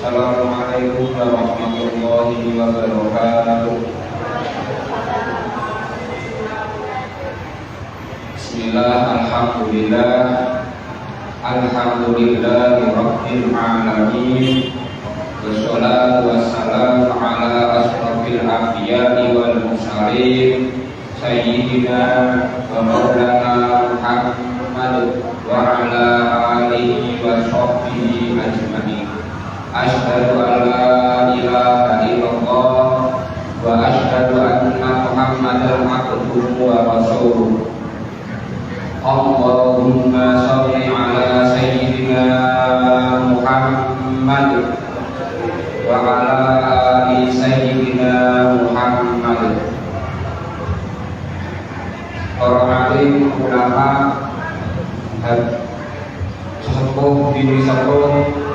Assalamualaikum warahmatullahi wabarakatuh. Bismillah, alhamdulillah, alhamdulillahi rabbil alamin. Wassalatu wassalamu ala asrofil anbiya'i wal mursalin sayyidina wa maulana Muhammad wa ala alihi wa sahbihi ajma'in. Asyhadu an la ilaha illallah wa asyhadu anna Muhammadan abduhu wa rasuluh. Allahumma shalli ala sayyidina Muhammad wa ala ali sayyidina Muhammad. Para alim, ulama, sesepuh, bini sepuh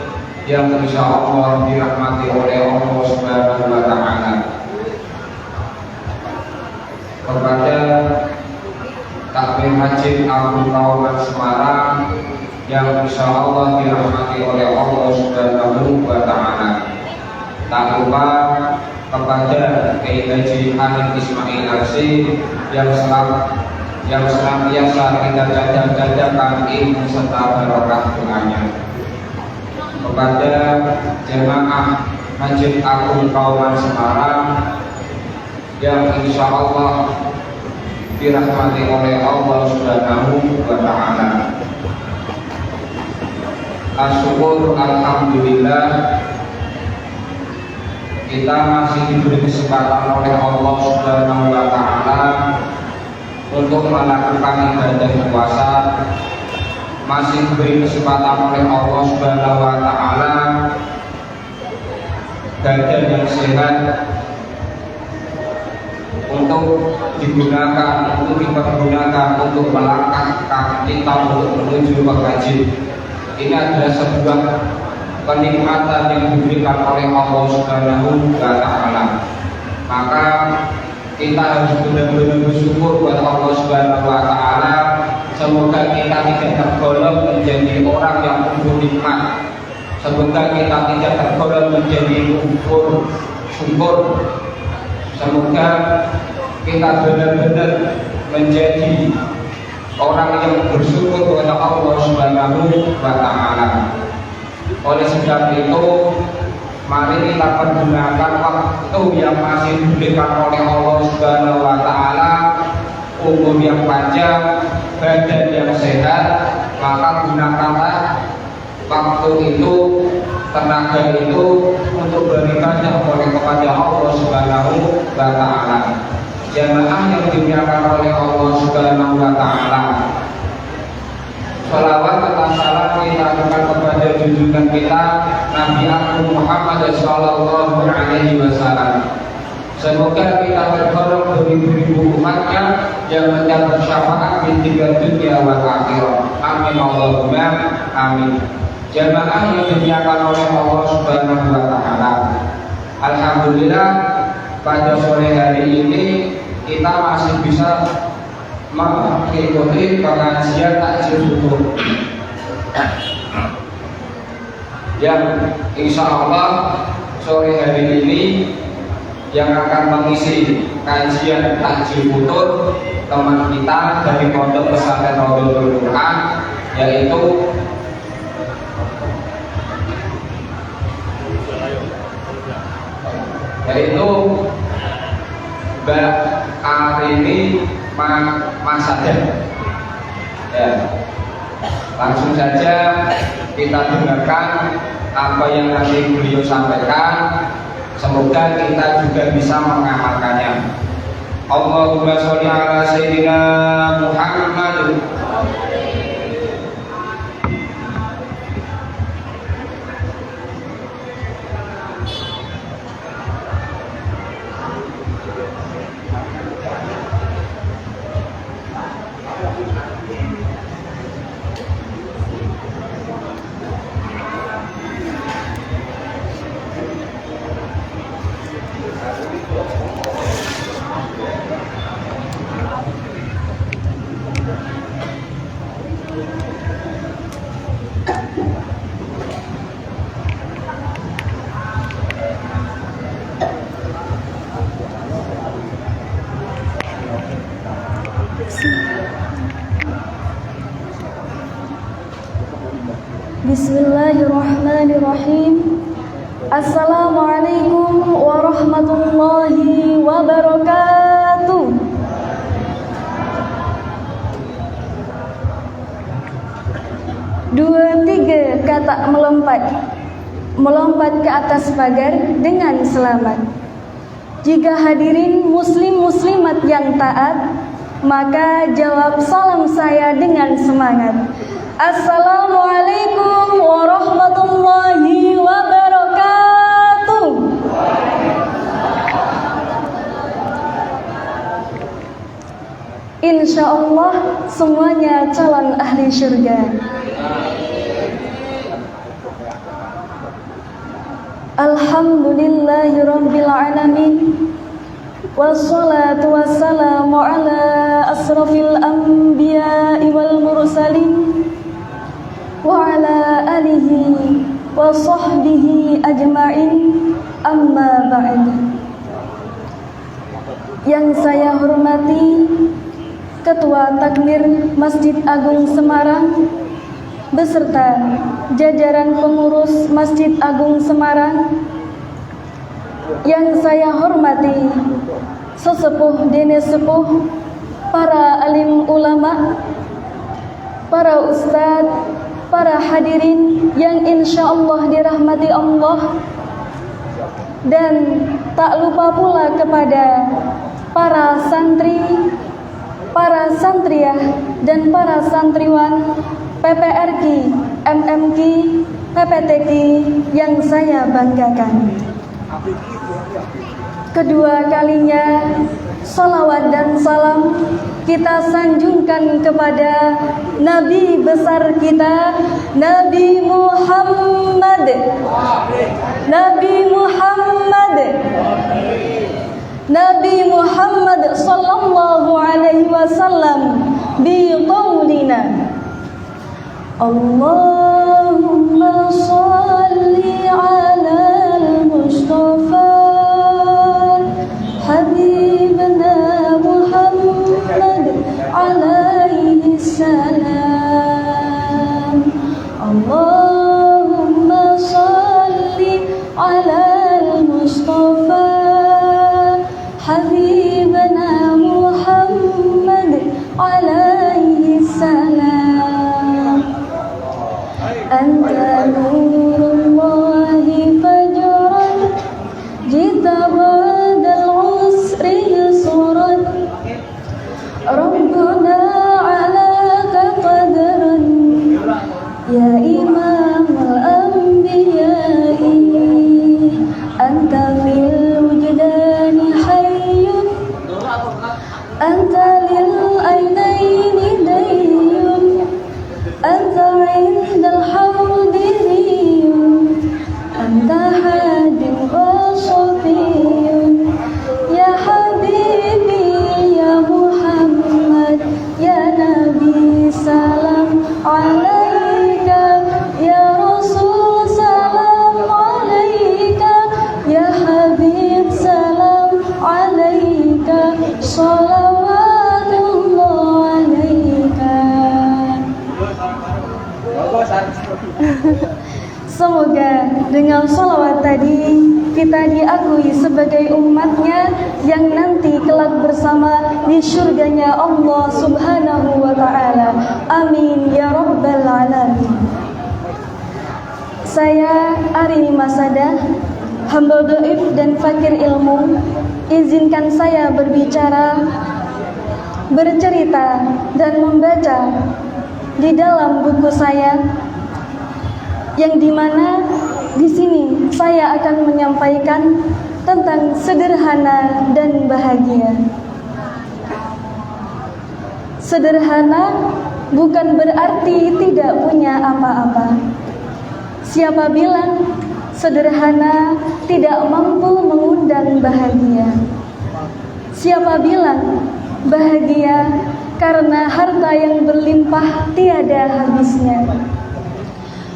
yang insya Allah dirahmati oleh Allah Subhanahu wa Ta'ala. Kepada Takmir Masjid Abu Kauman Semarang yang insya Allah dirahmati oleh Allah Subhanahu wa Ta'ala. Tak lupa kepada Kiai Haji Hanif Ismail Arsi yang senantiasa kita jaga-jagakan ilmu serta barokah doanya. Kepada jemaah Masjid Agung Kauman Semarang yang insya Allah dirahmati oleh Allah Subhanahu wa Ta'ala. Asyukur alhamdulillah kita masih diberi kesempatan oleh Allah Subhanahu wa Ta'ala untuk melakukan ibadah puasa, masih diberi kesempatan oleh Allah Subhanahu wa Ta'ala badan yang sehat untuk dipergunakan untuk melangkah kaki kita untuk menuju ke masjid. Ini adalah sebuah kenikmatan yang diberikan oleh Allah Subhanahu wa Ta'ala. Maka kita harus benar-benar bersyukur buat Allah Subhanahu wa Ta'ala. Semoga kita tidak tergolong menjadi orang yang kufur nikmat. Semoga kita tidak tergolong menjadi kufur syukur. Semoga kita benar-benar menjadi orang yang bersyukur kepada Allah Subhanahu wa Ta'ala. Oleh sebab itu, mari kita pergunakan waktu yang masih diberikan oleh Allah Subhanahu wa Ta'ala, umur yang panjang, badan yang sehat. Maka gunakanlah waktu itu, tenaga itu untuk beribadah kepada Allah Subhanahu wa Ta'ala. Jamaah yang dimuliakan oleh Allah Subhanahu wa Ta'ala, salawat serta salam kita aturkan kepada junjungan kita Nabi Agung Muhammad sallallahu alaihi wasallam. Semoga kita tergolong beribu-ribu umatnya yang mendapat syafaat di tiga dunia wal akhirah. Amin Allahumma amin. Jamaah yang dimuliakan oleh Allah Subhanahu wa Ta'ala, alhamdulillah pada sore hari ini kita masih bisa mengikuti pengajian takjil subuh yang insya Allah sore hari ini yang akan mengisi kajian takjil futur teman kita dari Pondok Pesantren Raudhatul Quran, yaitu Mbak Arini Mas Sadar. Ya, langsung saja kita dengarkan apa yang nanti beliau sampaikan. Semoga kita juga bisa mengamalkannya. Allahumma sholli ala sayyidina Muhammad. Bismillahirrahmanirrahim. Assalamualaikum warahmatullahi wabarakatuh. Dua tiga kata melompat ke atas pagar dengan selamat. Jika hadirin muslim-muslimat yang taat, maka jawab salam saya dengan semangat. Assalamualaikum warahmatullahi wabarakatuh. Insya Allah semuanya calon ahli syurga. Alhamdulillahirabbil alamin. Wassalatu wassalamu ala asrafil anbiya'i wal mursalin wa ala alihi wa sahbihi ajma'in, amma ba'd. Yang saya hormati Ketua Takmir Masjid Agung Semarang beserta jajaran pengurus Masjid Agung Semarang. Yang saya hormati sesepuh dene sepuh, para alim ulama, para ustadz, para hadirin yang insya Allah dirahmati Allah, dan tak lupa pula kepada para santri, para santriah, dan para santriwan PPRQ, MMQ, PPTQ yang saya banggakan. Kedua kalinya salawat dan salam kita sanjungkan kepada Nabi besar kita, Nabi Muhammad. Nabi Muhammad. Nabi Muhammad sallallahu alaihi wasallam bi qaulina Allahumma shalli ala al-Mustafa Habibna Muhammad alaihi salam. Allahumma shalli ala al-Mustafa Habibna Muhammad alaihi salam. Anta nurullahi fajran jita badal usri surat Rabbuna alaka qadran ya imam al-anbiya'i anta fil wujdani hayyun anta lil ainaini dayyun anta indal hawdi riyun anta hadin wa safiyun ya habibi ya Muhammad ya Nabi salam alaika ya Rasul salam alaika ya Habib salam alaika salawatullah alaika. Semoga dengan sholawat tadi kita diakui sebagai umatnya yang nanti kelak bersama di surganya Allah subhanahu wa ta'ala. Amin ya rabbal alamin. Saya Arini Masada, hamba dhaif dan fakir ilmu. Izinkan saya berbicara, bercerita dan membaca di dalam buku saya, yang dimana di sini saya akan menyampaikan tentang sederhana dan bahagia. Sederhana bukan berarti tidak punya apa-apa. Siapa bilang sederhana tidak mampu mengundang bahagia? Siapa bilang bahagia karena harta yang berlimpah tiada habisnya?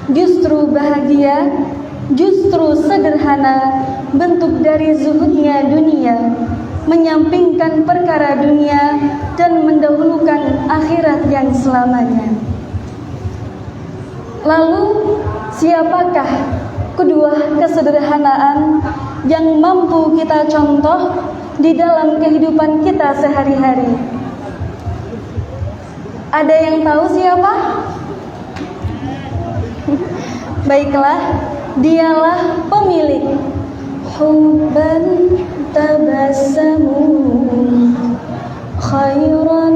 Justru bahagia, justru sederhana, bentuk dari zuhudnya dunia, menyampingkan perkara dunia dan mendahulukan akhirat yang selamanya. Lalu Siapakah kedua kesederhanaan yang mampu kita contoh di dalam kehidupan kita sehari-hari? Ada yang tahu siapa? Baiklah, dialah pemilik hubban tabassamu khairan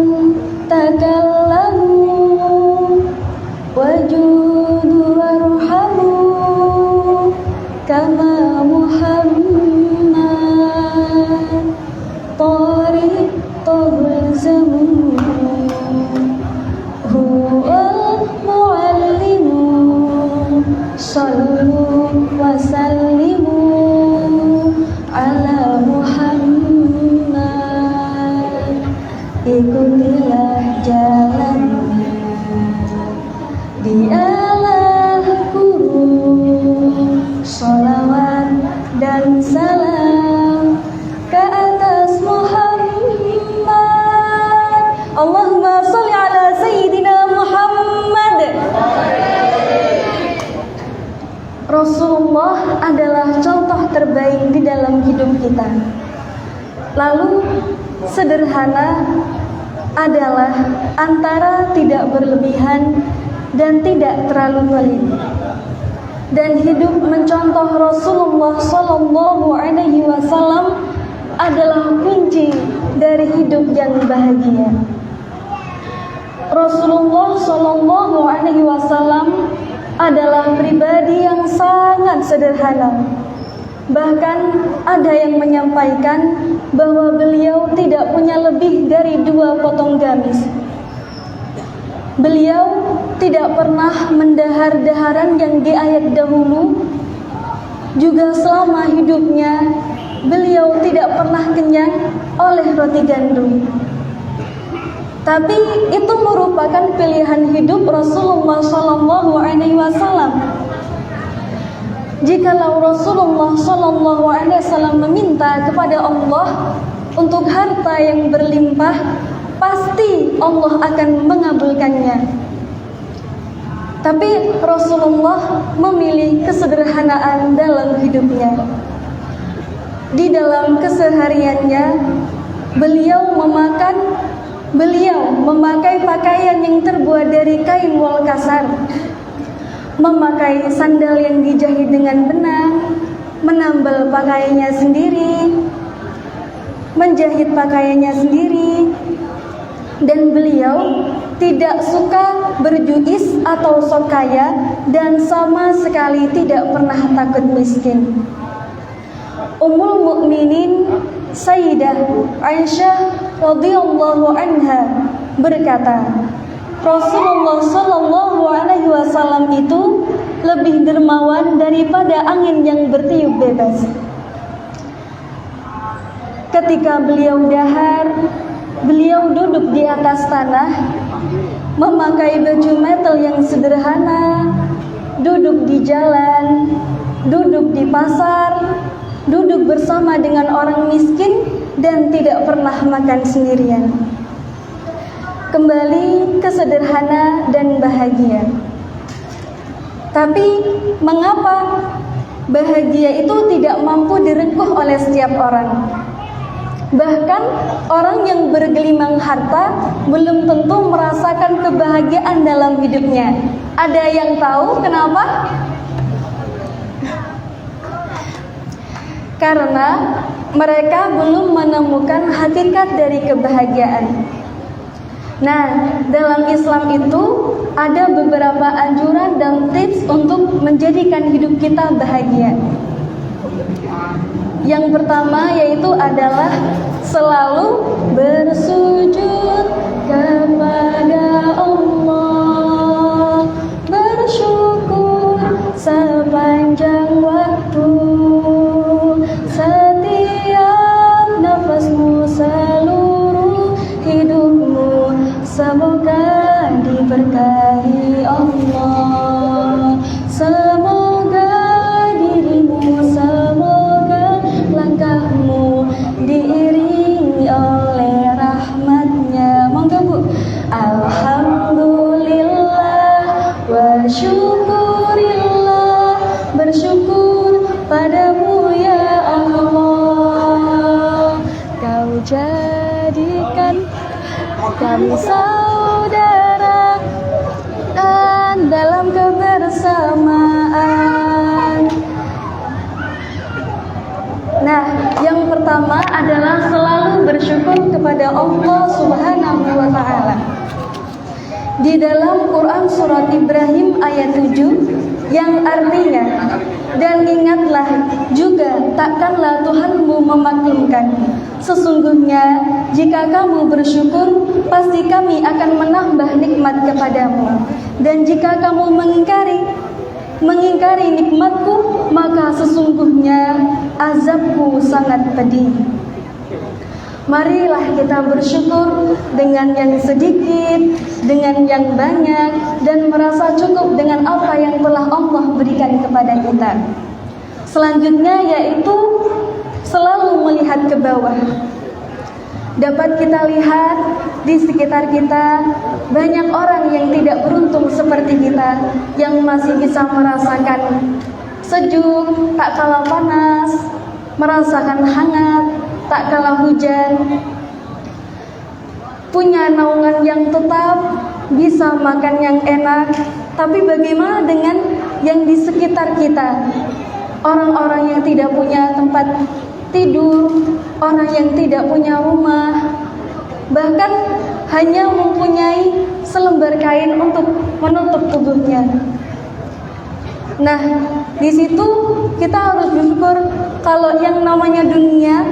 takallamu wajudu warhamu kama Muhammad tariqul zamu huwal muallimu sallu wa sallimu ala Muhammad, ikutilah jalannya, dialah guru, sholawat dan salam ke atas Muhammad. Allahumma sholli ala Sayyidina Muhammad. Rasulullah adalah contoh terbaik di dalam hidup kita. Lalu sederhana adalah antara tidak berlebihan dan tidak terlalu pelit. Dan hidup mencontoh Rasulullah Sallallahu Alaihi Wasallam adalah kunci dari hidup yang bahagia. Rasulullah Sallallahu Alaihi Wasallam adalah pribadi yang sangat sederhana. Bahkan ada yang menyampaikan bahwa beliau tidak punya lebih dari 2 potong gamis. Beliau tidak pernah mendahar-daharan yang di ayat dahulu. Juga selama hidupnya beliau tidak pernah kenyang oleh roti gandum. Tapi itu merupakan pilihan hidup Rasulullah Sallallahu Alaihi Wasallam. Jikalau Rasulullah Sallallahu Alaihi Wasallam meminta kepada Allah untuk harta yang berlimpah, pasti Allah akan mengabulkannya. Tapi Rasulullah memilih kesederhanaan dalam hidupnya. Di dalam kesehariannya, beliau memakai pakaian yang terbuat dari kain wol kasar, memakai sandal yang dijahit dengan benang, menambal pakaiannya sendiri, menjahit pakaiannya sendiri, dan beliau tidak suka berjuis atau sok kaya dan sama sekali tidak pernah takut miskin. Ummul Mukminin Sayyidah Aisyah radhiyallahu anha berkata, Rasulullah Sallallahu Alaihi Wasallam itu lebih dermawan daripada angin yang bertiup bebas. Ketika beliau dahar, beliau duduk di atas tanah, memakai baju metal yang sederhana, duduk di jalan, duduk di pasar, duduk bersama dengan orang miskin, dan tidak pernah makan sendirian. Kembali ke sederhana dan bahagia. Tapi mengapa bahagia itu tidak mampu direngkuh oleh setiap orang? Bahkan orang yang bergelimang harta belum tentu merasakan kebahagiaan dalam hidupnya. Ada yang tahu kenapa? Karena mereka belum menemukan hakikat dari kebahagiaan. Nah, dalam Islam itu ada beberapa anjuran dan tips untuk menjadikan hidup kita bahagia. Yang pertama yaitu adalah selalu bersujud kepada Allah, bersyukur sepanjang waktu, setiap nafasmu, seluruh hidupmu, semoga diberkahi Allah. Semoga dirimu, semoga langkahmu diiringi oleh rahmatnya. Monggo Bu. Alhamdulillah wa syukurillah bersamaan. Nah, yang pertama adalah selalu bersyukur kepada Allah Subhanahu wa Ta'ala. Di dalam Quran surat Ibrahim ayat 7 yang artinya, dan ingatlah juga takkanlah Tuhanmu memaklumkan, sesungguhnya jika kamu bersyukur pasti kami akan menambah nikmat kepadamu, dan jika kamu mengingkari nikmatku maka sesungguhnya azabku sangat pedih. Marilah kita bersyukur dengan yang sedikit, dengan yang banyak, dan merasa cukup dengan apa yang telah Allah berikan kepada kita. Selanjutnya yaitu selalu melihat ke bawah. Dapat kita lihat di sekitar kita banyak orang yang tidak beruntung seperti kita, yang masih bisa merasakan sejuk, tak kalah panas, merasakan hangat, tak kalah hujan, punya naungan yang tetap, bisa makan yang enak. Tapi bagaimana dengan yang di sekitar kita? Orang-orang yang tidak punya tempat tidur, orang yang tidak punya rumah, bahkan hanya mempunyai selembar kain untuk menutup tubuhnya. Nah, di situ kita harus bersyukur kalau yang namanya dunia,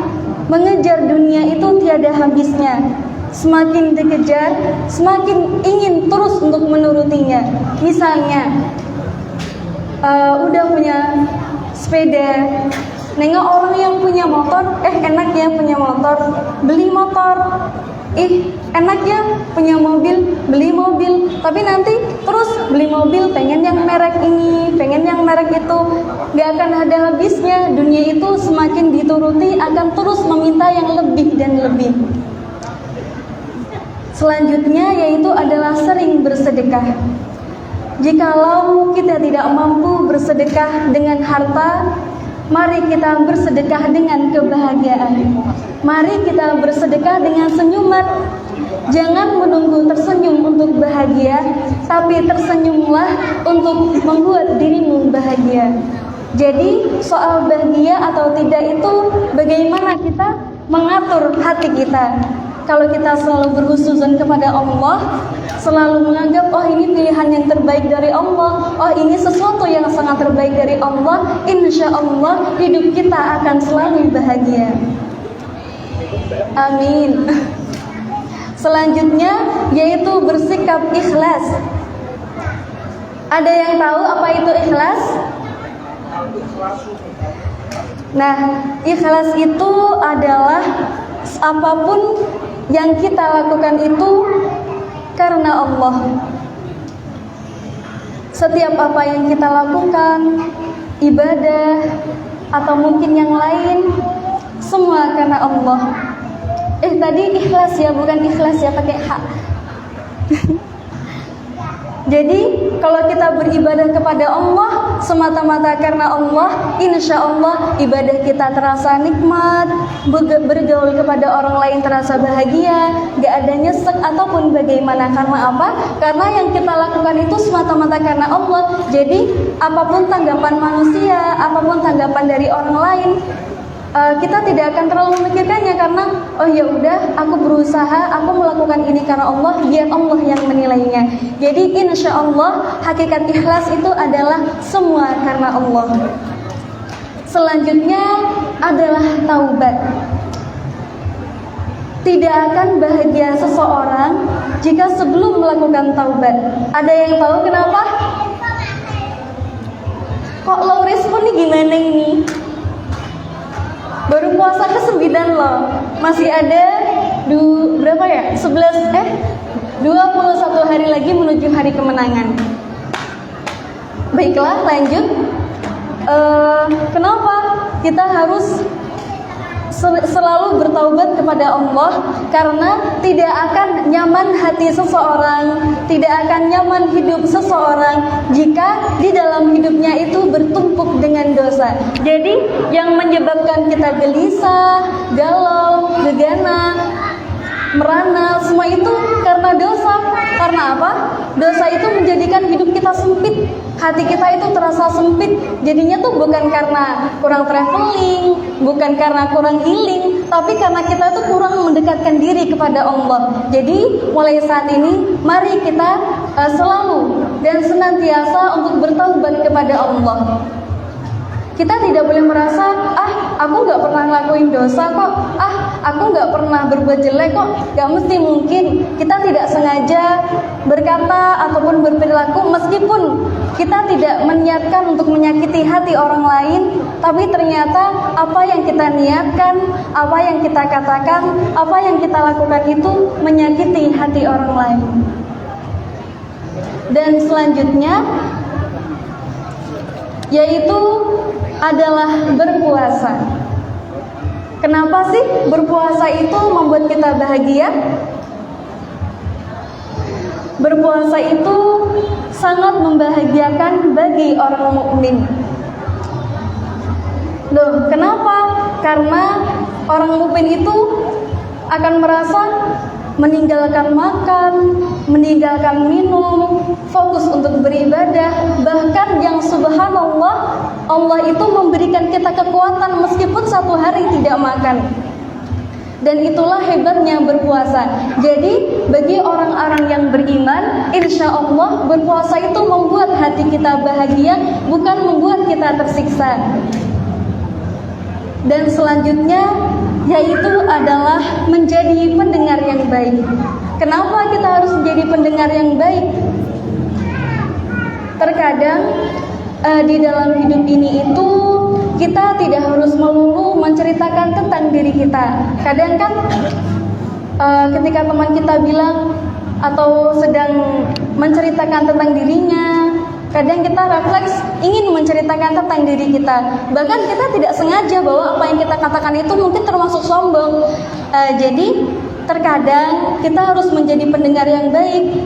mengejar dunia itu tiada habisnya. Semakin dikejar, semakin ingin terus untuk menurutinya. Misalnya, udah punya sepeda, nengok orang yang punya motor, enak ya punya motor, beli motor. Enak ya punya mobil, beli mobil. Tapi nanti terus beli mobil, pengen yang merek ini, pengen yang merek itu. Gak akan ada habisnya. Dunia itu semakin dituruti akan terus meminta yang lebih dan lebih. Selanjutnya yaitu adalah sering bersedekah. Jikalau kita tidak mampu bersedekah dengan harta, mari kita bersedekah dengan kebahagiaan. Mari kita bersedekah dengan senyuman. Jangan menunggu tersenyum untuk bahagia, tapi tersenyumlah untuk membuat dirimu bahagia. Jadi soal bahagia atau tidak itu bagaimana kita mengatur hati kita. Kalau kita selalu berhusnuzon kepada Allah, selalu menganggap oh ini pilihan yang terbaik dari Allah, oh ini sesuatu yang sangat terbaik dari Allah, insya Allah hidup kita akan selalu bahagia. Amin. Selanjutnya yaitu bersikap ikhlas. Ada yang tahu apa itu ikhlas? Nah, ikhlas itu adalah apapun yang kita lakukan itu karena Allah. Setiap apa yang kita lakukan, ibadah atau mungkin yang lain, semua karena Allah. Tadi ikhlas ya, bukan ikhlas ya pakai hak. Jadi kalau kita beribadah kepada Allah semata-mata karena Allah, insya Allah ibadah kita terasa nikmat, bergaul kepada orang lain terasa bahagia, gak ada nyesek ataupun bagaimana. Karena apa? Karena yang kita lakukan itu semata-mata karena Allah. Jadi apapun tanggapan manusia, apapun tanggapan dari orang lain, kita tidak akan terlalu memikirkannya karena oh ya udah aku berusaha, aku melakukan ini karena Allah, biar Allah yang menilainya. Jadi insya Allah hakikat ikhlas itu adalah semua karena Allah. Selanjutnya adalah taubat. Tidak akan bahagia seseorang jika sebelum melakukan taubat. Ada yang tahu kenapa? Kok low respon nih, gimana ini? Baru puasa ke-9 loh. Masih ada berapa ya? 21 hari lagi menuju hari kemenangan. Baiklah, lanjut. Kenapa kita harus selalu bertaubat kepada Allah? Karena tidak akan nyaman hati seseorang, tidak akan nyaman hidup seseorang jika di dalam hidupnya itu bertumpuk dengan dosa. Jadi yang menyebabkan kita gelisah, galau, gegana, merana, semua itu karena dosa. Karena apa? Dosa itu menjadikan hidup kita sempit. hati kita itu terasa sempit. Jadinya tuh bukan karena kurang traveling, bukan karena kurang healing, tapi karena kita tuh kurang mendekatkan diri kepada Allah. Jadi mulai saat ini mari kita selalu dan senantiasa untuk bertaubat kepada Allah. Kita tidak boleh merasa, aku gak pernah ngelakuin dosa kok, aku gak pernah berbuat jelek kok. Gak mesti, mungkin kita tidak sengaja berkata ataupun berperilaku, meskipun kita tidak meniatkan untuk menyakiti hati orang lain, tapi ternyata apa yang kita niatkan, apa yang kita katakan, apa yang kita lakukan itu menyakiti hati orang lain. Dan selanjutnya yaitu adalah berpuasa. Kenapa sih berpuasa itu membuat kita bahagia? Berpuasa itu sangat membahagiakan bagi orang mukmin. Loh, kenapa? Karena orang mukmin itu akan merasa meninggalkan makan, meninggalkan minum, fokus untuk beribadah. Bahkan yang subhanallah, Allah itu memberikan kita kekuatan meskipun satu hari tidak makan. Dan itulah hebatnya berpuasa. Jadi bagi orang-orang yang beriman, insya Allah berpuasa itu membuat hati kita bahagia, bukan membuat kita tersiksa. Dan selanjutnya yaitu adalah menjadi pendengar yang baik. Kenapa kita harus menjadi pendengar yang baik? Terkadang di dalam hidup ini itu kita tidak harus melulu menceritakan tentang diri kita. Kadang kan ketika teman kita bilang atau sedang menceritakan tentang dirinya, kadang kita refleks ingin menceritakan tentang diri kita. Bahkan kita tidak sengaja bahwa apa yang kita katakan itu mungkin termasuk sombong. Jadi terkadang kita harus menjadi pendengar yang baik,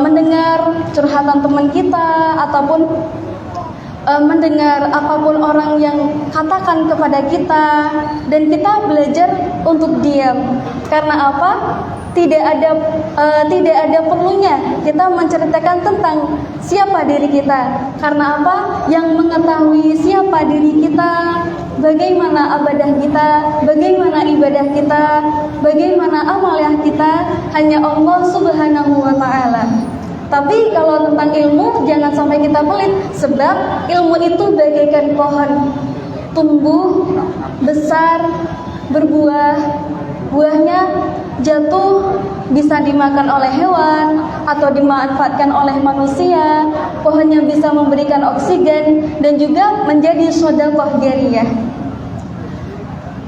mendengar curhatan teman kita ataupun mendengar apapun orang yang katakan kepada kita, dan kita belajar untuk diam. Karena apa? Tidak ada perlunya kita menceritakan tentang siapa diri kita. Karena apa? Yang mengetahui siapa diri kita, bagaimana ibadah kita, bagaimana ibadah kita, bagaimana amalah kita, hanya Allah Subhanahu wa Ta'ala. Tapi kalau tentang ilmu, jangan sampai kita pelit, sebab ilmu itu bagaikan pohon, tumbuh, besar, berbuah, buahnya jatuh bisa dimakan oleh hewan atau dimanfaatkan oleh manusia. Pohonnya bisa memberikan oksigen dan juga menjadi sedekah jariyah.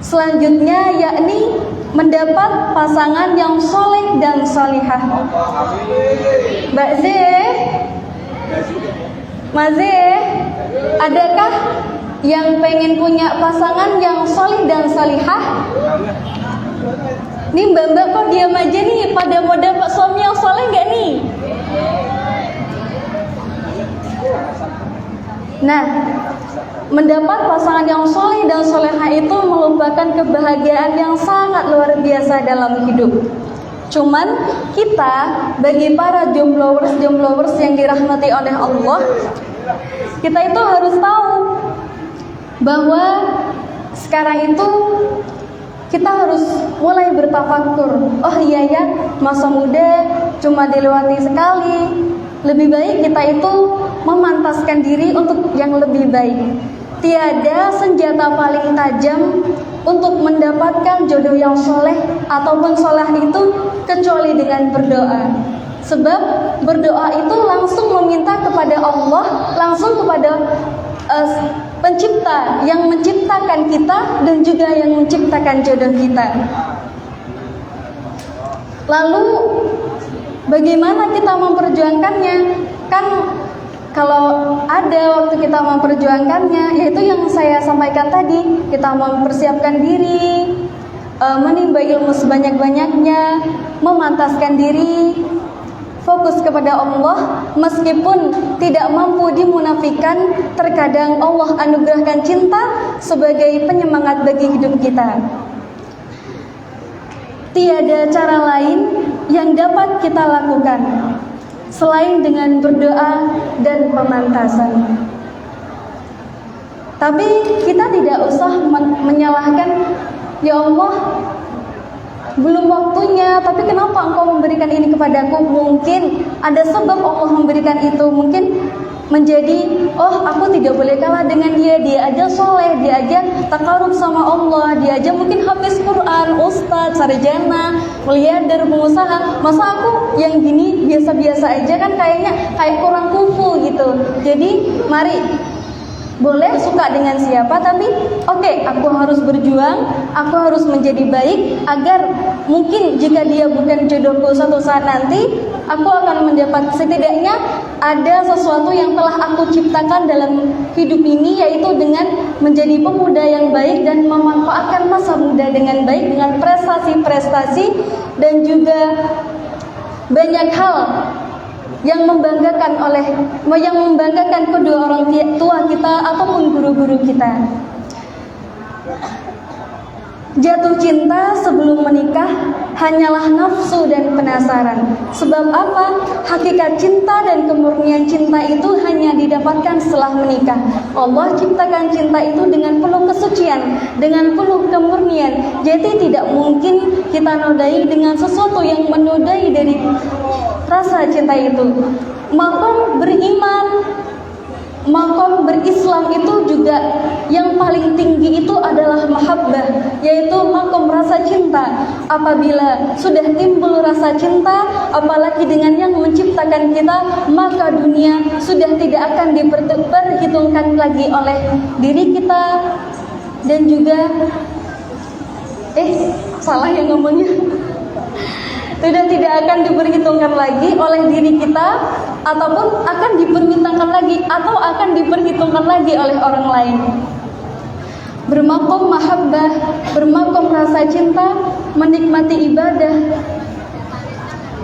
Selanjutnya yakni mendapat pasangan yang soleh dan solihah. Mbak Z, Mas Z, adakah yang pengen punya pasangan yang soleh dan solihah? Nih mbak-mbak kok diam aja nih, pada mau dapat suami yang soleh gak nih? Nah, mendapat pasangan yang soleh dan solehah itu merupakan kebahagiaan yang sangat luar biasa dalam hidup. Cuman kita bagi para jomblowers yang dirahmati oleh Allah, kita itu harus tahu bahwa sekarang itu kita harus mulai bertafakur. Oh iya ya, masa muda cuma dilewati sekali. Lebih baik kita itu memantaskan diri untuk yang lebih baik. Tiada senjata paling tajam untuk mendapatkan jodoh yang soleh ataupun solah itu kecuali dengan berdoa. Sebab berdoa itu langsung meminta kepada Allah, langsung kepada pencipta yang menciptakan kita dan juga yang menciptakan jodoh kita. Lalu bagaimana kita memperjuangkannya? Kan kalau ada waktu kita memperjuangkannya, yaitu yang saya sampaikan tadi, kita mempersiapkan diri, menimba ilmu sebanyak-banyaknya, memantaskan diri, fokus kepada Allah. Meskipun tidak mampu dimunafikan, terkadang Allah anugerahkan cinta sebagai penyemangat bagi hidup kita. Tiada cara lain yang dapat kita lakukan selain dengan berdoa dan pemantasan. Tapi kita tidak usah menyalahkan, ya Allah, belum waktunya, tapi kenapa Engkau memberikan ini kepadaku? Mungkin ada sebab Allah memberikan itu. Mungkin menjadi, oh aku tidak boleh kalah dengan dia aja soleh, dia aja takarub sama Allah, dia aja mungkin hafiz Quran, ustadz, sarjana, miliarder, pengusaha. Masa aku yang gini biasa-biasa aja, kan kayaknya kayak kurang kufu gitu. Jadi mari, boleh suka dengan siapa, tapi oke, aku harus berjuang, aku harus menjadi baik agar mungkin jika dia bukan jodohku suatu saat nanti, aku akan mendapat, setidaknya ada sesuatu yang telah aku ciptakan dalam hidup ini, yaitu dengan menjadi pemuda yang baik dan memanfaatkan masa muda dengan baik, dengan prestasi-prestasi dan juga banyak hal yang membanggakan kedua orang tua kita ataupun guru-guru kita. Jatuh cinta sebelum menikah hanyalah nafsu dan penasaran. Sebab apa? Hakikat cinta dan kemurnian cinta itu hanya didapatkan setelah menikah. Allah ciptakan cinta itu dengan penuh kesucian, dengan penuh kemurnian. Jadi tidak mungkin kita nodai dengan sesuatu yang menodai dari rasa cinta itu. Makom beriman, makom berislam itu juga yang paling tinggi itu adalah mahabbah, yaitu makom rasa cinta. Apabila sudah timbul rasa cinta, apalagi dengan yang menciptakan kita, maka dunia sudah tidak akan diperhitungkan lagi oleh diri kita. Dan juga salah yang ngomongnya, sudah tidak akan diperhitungkan lagi oleh diri kita, ataupun akan diperhitungkan lagi atau akan diperhitungkan lagi oleh orang lain. Bermakom mahabbah, bermakom rasa cinta, menikmati ibadah,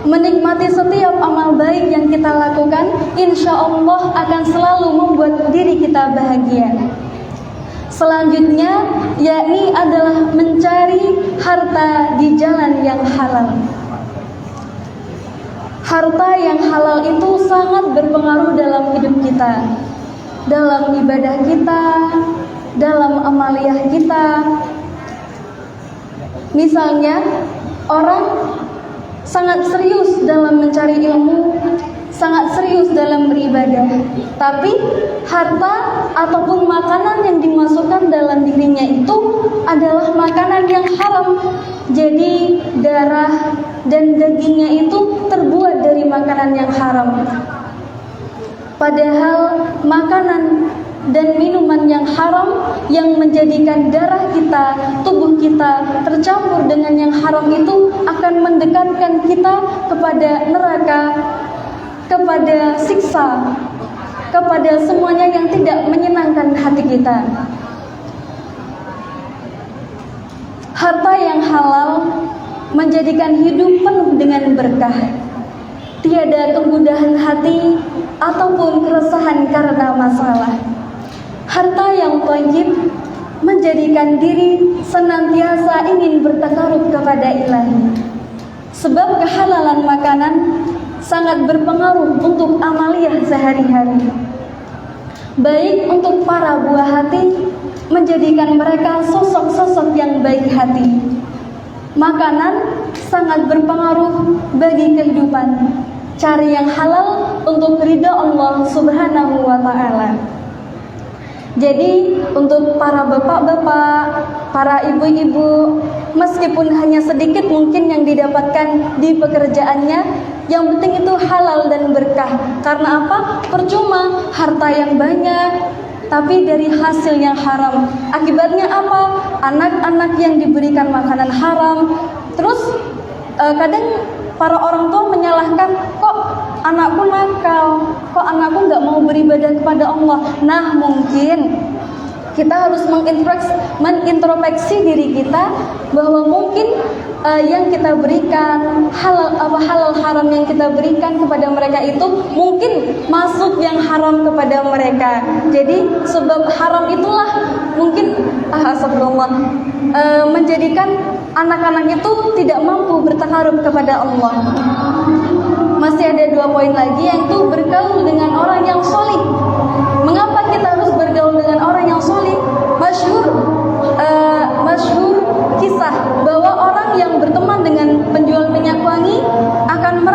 menikmati setiap amal baik yang kita lakukan, insya Allah akan selalu membuat diri kita bahagia. Selanjutnya, yakni adalah mencari harta di jalan yang halal. Harta yang halal itu sangat berpengaruh dalam hidup kita, dalam ibadah kita, dalam amaliyah kita. Misalnya, orang sangat serius dalam mencari ilmu, sangat serius dalam beribadah, tapi harta ataupun makanan yang dimasukkan dalam dirinya itu adalah makanan yang haram. Jadi darah dan dagingnya itu terbuat dari makanan yang haram. Padahal makanan dan minuman yang haram yang menjadikan darah kita, tubuh kita tercampur dengan yang haram itu akan mendekatkan kita kepada neraka, kepada siksa, kepada semuanya yang tidak menyenangkan hati kita. Harta yang halal menjadikan hidup penuh dengan berkah. Tiada kemudahan hati ataupun keresahan karena masalah. Harta yang thayyib menjadikan diri senantiasa ingin bertakarub kepada Ilahi. Sebab kehalalan makanan sangat berpengaruh untuk amaliyah sehari-hari. Baik untuk para buah hati, menjadikan mereka sosok-sosok yang baik hati. Makanan sangat berpengaruh bagi kehidupan. Cari yang halal untuk ridha Allah Subhanahu wa ta'ala. Jadi untuk para bapak-bapak, para ibu-ibu, meskipun hanya sedikit mungkin yang didapatkan di pekerjaannya, yang penting itu halal dan berkah. Karena apa? Percuma harta yang banyak tapi dari hasil yang haram. Akibatnya apa? Anak-anak yang diberikan makanan haram. Terus kadang para orang tua menyalahkan, kok anakku nakal, kok anakku nggak mau beribadah kepada Allah. Nah, mungkin kita harus mengintrospeksi diri kita bahwa mungkin yang kita berikan, halal haram yang kita berikan kepada mereka itu mungkin masuk yang haram kepada mereka. Jadi sebab haram itulah mungkin astagfirullah, menjadikan anak-anak itu tidak mampu bertakarub kepada Allah. masih ada 2 poin lagi, yaitu bergaul dengan orang yang solih. Mengapa kita harus bergaul dengan orang yang solih? Masyhur kisah bahwa orang yang berteman dengan penjual minyak wangi akan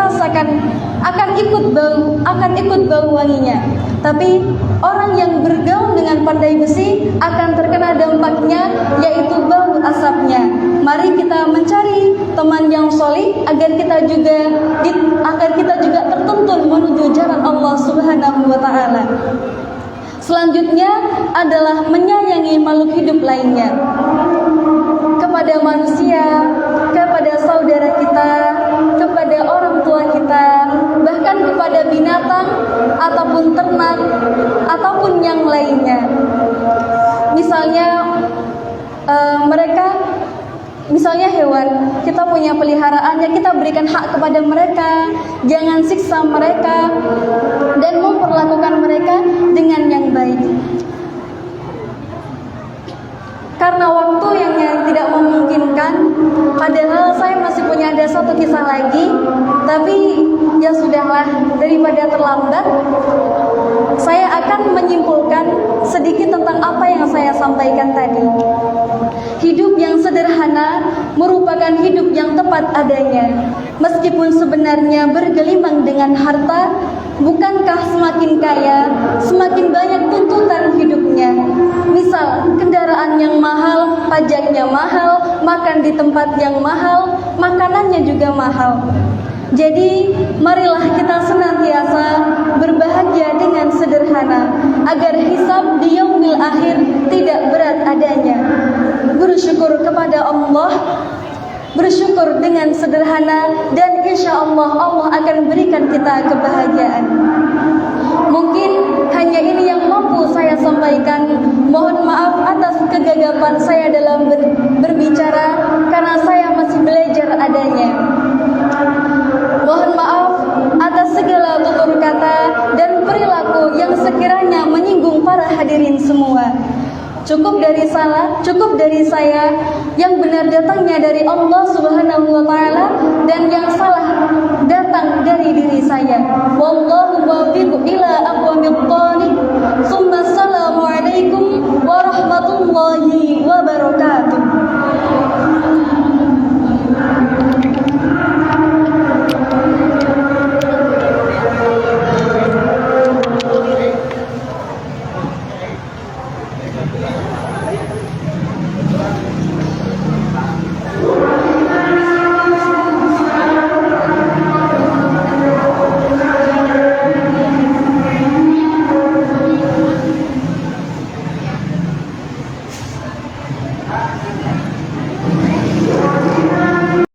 ikut bau wanginya. Tapi orang yang bergaul dengan pandai besi akan terkena dampaknya, yaitu bau asapnya. Mari kita mencari teman yang solih agar kita juga tertuntun menuju jalan Allah Subhanahu wa taala. Selanjutnya adalah menyayangi makhluk hidup lainnya. Kepada manusia, kepada saudara kita, kepada orang tua kita, bahkan kepada binatang ataupun ternak ataupun yang lainnya. Misalnya hewan, kita punya peliharaan, ya kita berikan hak kepada mereka, jangan siksa mereka dan memperlakukan mereka dengan yang baik. Karena waktu yang tidak memungkinkan, padahal saya masih punya ada 1 kisah lagi, tapi ya sudahlah, daripada terlambat, saya akan menyimpulkan sedikit tentang apa yang saya sampaikan tadi. Hidup yang sederhana merupakan hidup yang tepat adanya. Meskipun sebenarnya bergelimang dengan harta, bukankah semakin kaya, semakin banyak tuntutan hidupnya? Misal, kendaraan yang mahal, pajaknya mahal, makan di tempat yang mahal, makanannya juga mahal. Jadi, marilah kita senantiasa berbahagia dengan sederhana, agar hisab di yaumil akhir tidak berat adanya. Bersyukur kepada Allah, bersyukur dengan sederhana, dan insya Allah akan berikan kita kebahagiaan. Mungkin hanya ini yang mampu saya sampaikan. Mohon maaf atas kegagapan saya dalam berbicara, karena saya masih belajar adanya. Mohon maaf atas segala tutur kata dan perilaku yang sekiranya menyinggung para hadirin semua. Cukup dari saya, yang benar datangnya dari Allah Subhanahu wa taala, dan yang salah datang dari diri saya.